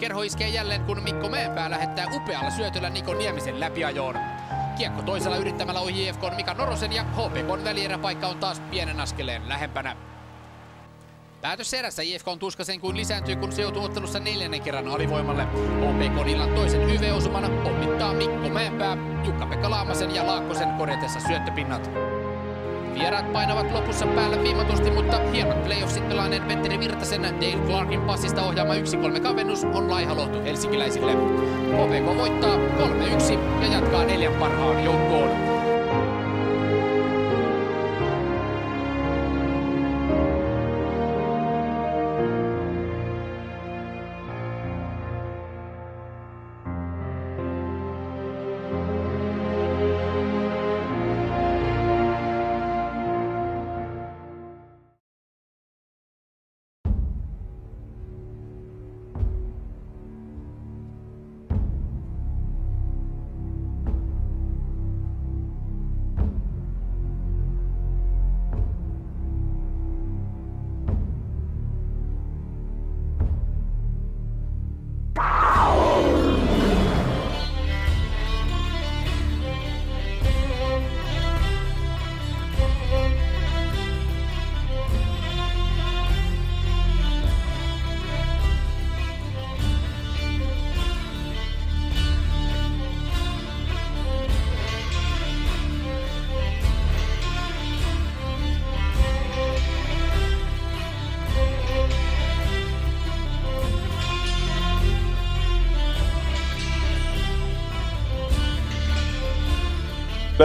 Kerho iskee jälleen, kun Mikko Mäenpää lähettää upealla syötöllä Niko Niemisen läpiajoon. Kiekko toisella yrittämällä ohi IFK:n Mika Norosen ja HPK:n välieräpaikka on taas pienen askeleen lähempänä. Päätös erässä IFK on tuskasen kuin lisääntyy, kun se joutuu ottelussa 4. kerran alivoimalle. HPK:n illan toisen YV-osumana pommittaa Mikko Mäenpää, Jukka-Pekka Laamasen ja Laakkosen korjatessa syöttöpinnat. Vieraat painavat lopussa päälle viimatusti, mutta hienot playoff-sittelainen Petteri Virtasen Dale Clarkin passista ohjaama 1-3 kavennus on laiha lohtu helsinkiläisille. HPK voittaa 3-1 ja jatkaa 4 parhaan joukkoon.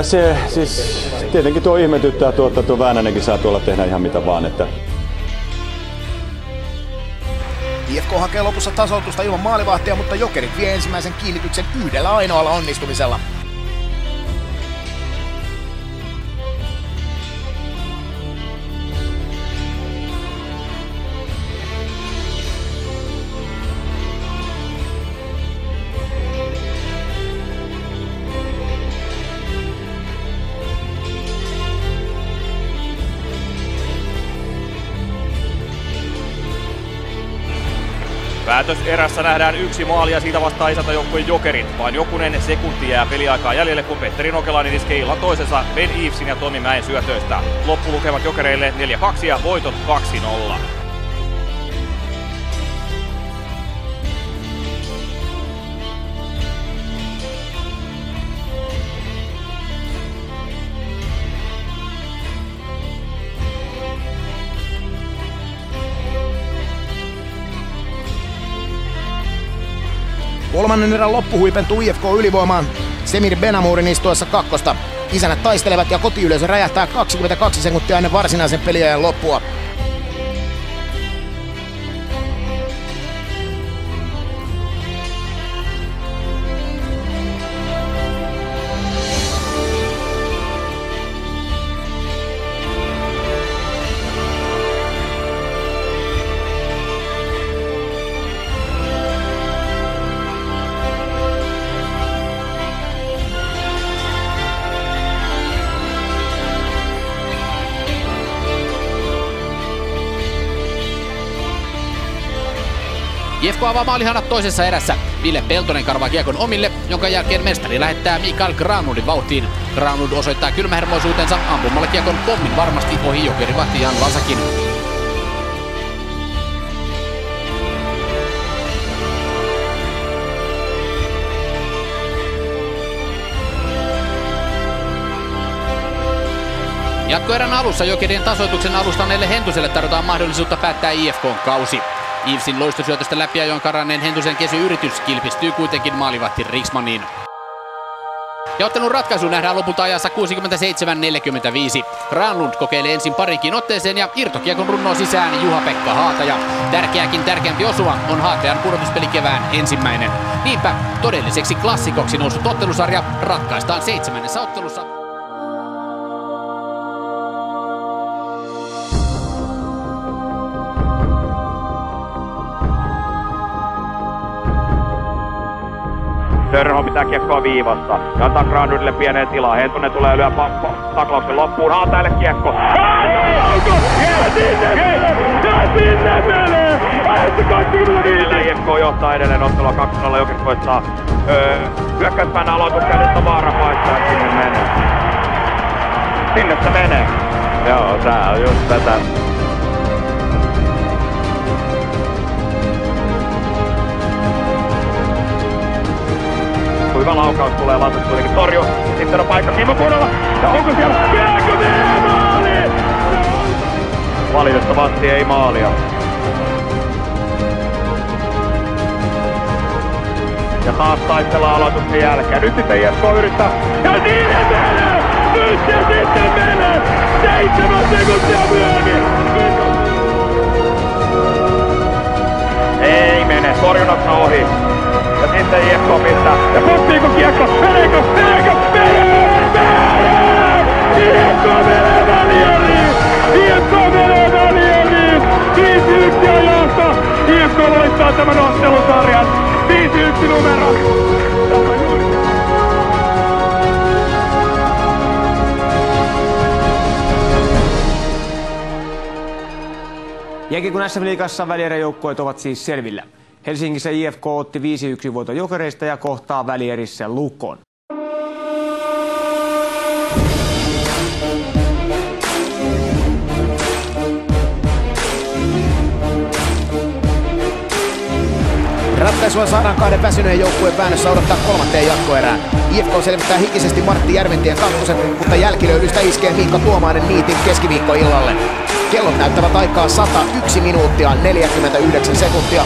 Se siis tietenkin tuo ihmetyttää tuo Väänänenkin saa tuolla tehdä ihan mitä vaan. Että... IFK hakee lopussa tasoitusta ilman maalivahtia, mutta Jokerit vie ensimmäisen kiinnityksen yhdellä ainoalla onnistumisella. Päätös erässä nähdään 1 maali ja siitä vastaa isäntäjoukkueen Jokerit. Vain jokunen sekunti jää peliaikaa jäljelle, kun Petteri Nokelainen iskee illan toisensa Ben Evesin ja Tomi Mäen syötöistä. Loppulukemat Jokereille 4-2 ja voitot 2-0. Kolmannen erän loppu huipentuu IFK ylivoimaan Semir Benamourin istuessa kakkosta. Isännät taistelevat ja kotiyleisö räjähtää 22 sekuntia ennen varsinaisen peliajan loppua. IFK avaa maalihanat toisessa erässä. Ville Peltonen karvaa kiekon omille, jonka jälkeen mestari lähettää Mikael Granlundin vauhtiin. Granlund osoittaa kylmähermoisuutensa ampumalla kiekon pommin varmasti ohi jokerivahti Jan Lasakin. Jatkoerän alussa Jokerien tasoituksen alustaneelle Hentuselle tarjotaan mahdollisuutta päättää IFK:n kausi. Evesin loistosyötöstä läpiajoon karanneen Hentusen kesyyritys kilpistyy kuitenkin maalivahti Riksmaniin. Ja ottelun ratkaisu nähdään lopulta ajassa 67-45. Granlund kokeilee ensin parikin otteeseen ja irtokiekon runnoo sisään Juha-Pekka Haataja. Tärkeämpi osuma on Haatajan pudotuspeli kevään ensimmäinen. Niinpä todelliseksi klassikoksi noussut ottelusarja ratkaistaan 7. ottelussa. Sörenholm pitää kiekkoa viivasta ja antaa Granlundille pieneen tilaa. Hentunen tulee lyö taklauksen loppuun. Haataille kiekko. Ja sinne menee! Ajassa 24! IFK johtaa edelleen ottelua 2-0. Jokerit voittaa hyökkäyspään aloituksia. Nyt on vaara paistaa, että sinne menee. Sinne se menee. Joo, tää on just tätä. Hyvä laukaus tulee, Lantus kuitenkin torjuu. Sitten on paikka Kimmo Punola. Ja onko siellä? Kiekko menee maaliin! Valitettavasti ei maalia. Ja taas taistellaan aloituksen jälkeen. Nyt sitten IFK yrittää. Ja siinä menee! Nyt se sitten menee! 7 sekuntia myöhemmin! Ei mene, torjunnassa ohi. Ja sitten IFK pistää. Ja pottiiko kiekko? Meneekö? Menee! IFK menee välieriin! IFK menee välieriin! 5-1 ajasta! IFK voittaa tämän ottelusarjan! 5-1 numero! Jääkiekon SM-liigassa välieräjoukkueet ovat siis selvillä. Helsingissä IFK otti 5-1 voiton Jokereista ja kohtaa välierissä Lukon. Ratkaisua saadaan kahden väsyneen joukkueen väännössä odottaa 3. jatkoerää. IFK selvittää hikisesti Martti Järventien kakkosen, mutta jälkilöylystä iskee Miikka Tuomainen Niitin keskiviikkoillalle. Kellot näyttävät aikaa 101 minuuttia 49 sekuntia.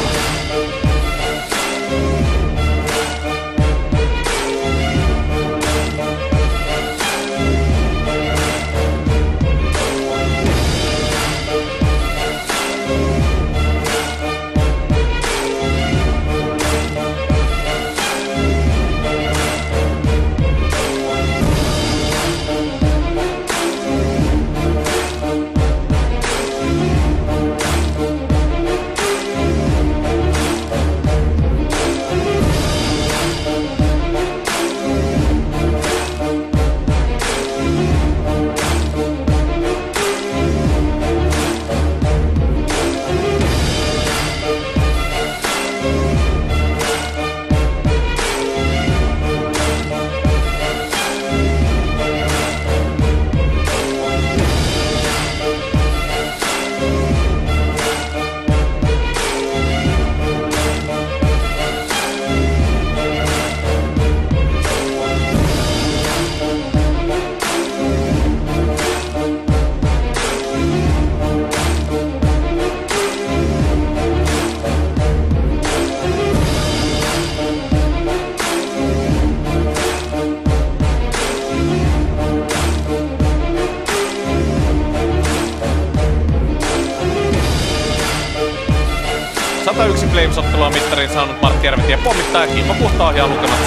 Flames-ottelua mittariin saanut Martti Järventie pommittaa ja Kimmo Puhta ohjaa lukemat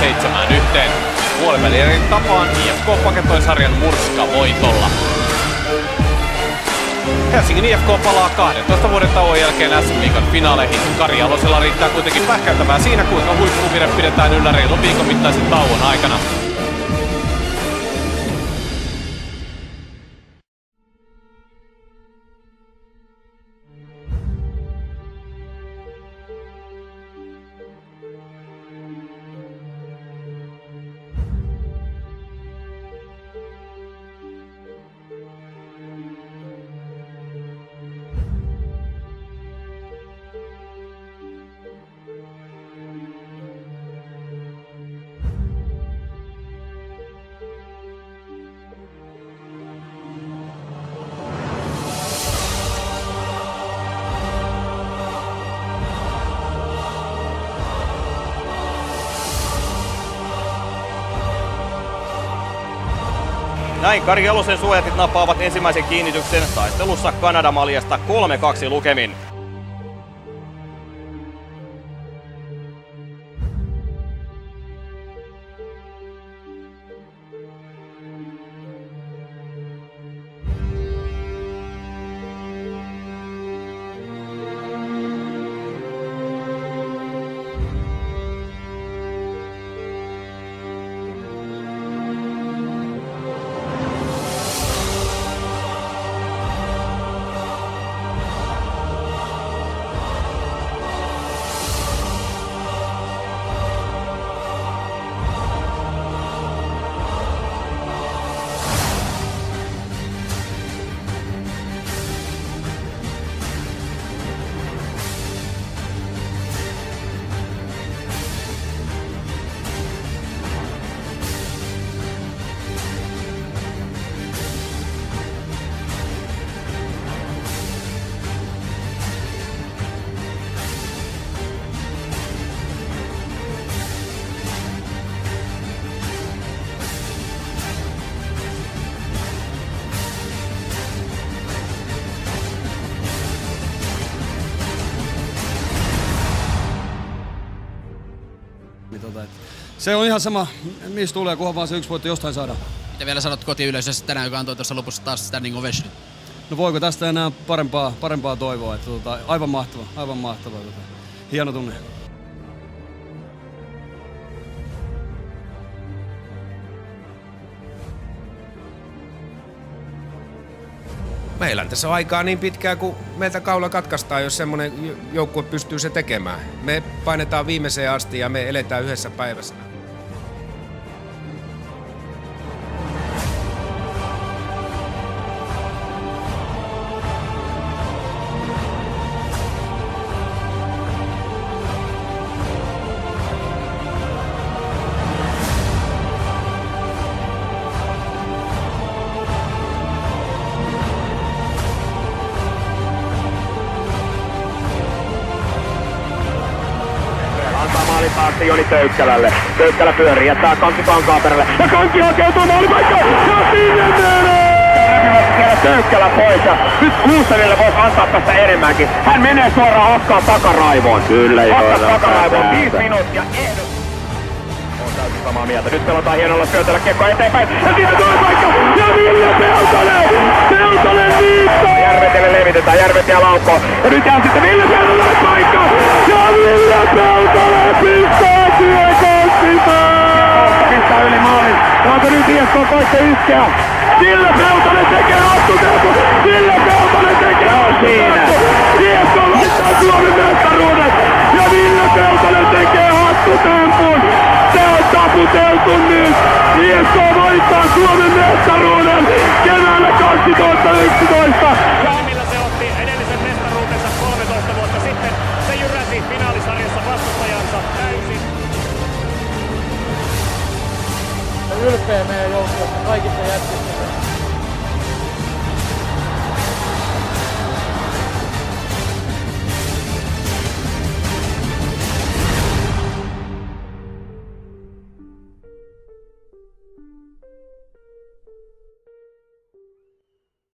7-1. Puolivälierin tapaan IFK paketoi sarjan murskavoitolla. Helsingin IFK palaa 12 vuoden tauon jälkeen SM-liigan finaaleihin. Kari Jalosella riittää kuitenkin pähkäyttävää siinä, kuinka huippuvire pidetään yllä reilun viikon mittaisen tauon aikana. Näin Kari Jalosen suojatit nappaavat ensimmäisen kiinnityksen taistelussa Kanada-maljasta 3-2 lukemin. Se on ihan sama, mistä tulee, kunhan vaan se 1 voitto jostain saadaan. Mitä vielä sanot kotiyleisössä tänään, joka antoi tuossa lopussa taas standing ovation? No voiko tästä enää parempaa toivoa, että aivan mahtava. Hieno tunne. Meillä tässä on aikaa niin pitkään, kun meiltä kaula katkaistaan, jos semmonen joukkue pystyy se tekemään. Me painetaan viimeiseen asti ja me eletään yhdessä päivässä. Taakse Joni Töykkälälle. Töykkälä pyörii, jättää Kankki Kankaaperälle. Ja Kankki hakeutuu maalipaikkaan. Ja sinne menee! Siellä Töykkälä pois. Ja nyt Huusanille voisi antaa tästä enemmänkin. Hän menee suoraan Hakkaan takaraivoon. Kyllä joo. Hakkaan takaraivoon. 5 minuuttia. On täysin samaa mieltä. Nyt pelataan hienolla syötöllä kiekko eteenpäin. Ja sinne tulee paikka. Ja Ville Peltonen! Peltonen viittaa! Järventielle levitetään. Järventie laukoo. Ja nyt jää sitten Ville Peltonen paikka. Ja Ville Peltonen pistää kiekon sisään! Pistää yli maalin. Onko nyt IFK koitte iskeä? Ville Peltonen tekee hattuteltu! Ville Peltonen tekee hattuteltu! IFK laittaa Suomen mestaruuden! Ja Ville Peltonen tekee hattutempun! Se on taputeltu nyt! IFK voittaa Suomen mestaruuden keväällä 2011! Millä se otti edellisen mestaruutensa 13 vuotta sitten. Se jyräsi finaalisarjassa vastustajansa täysin. Ylpeä meidän joukkueesta kaikista jätkistä.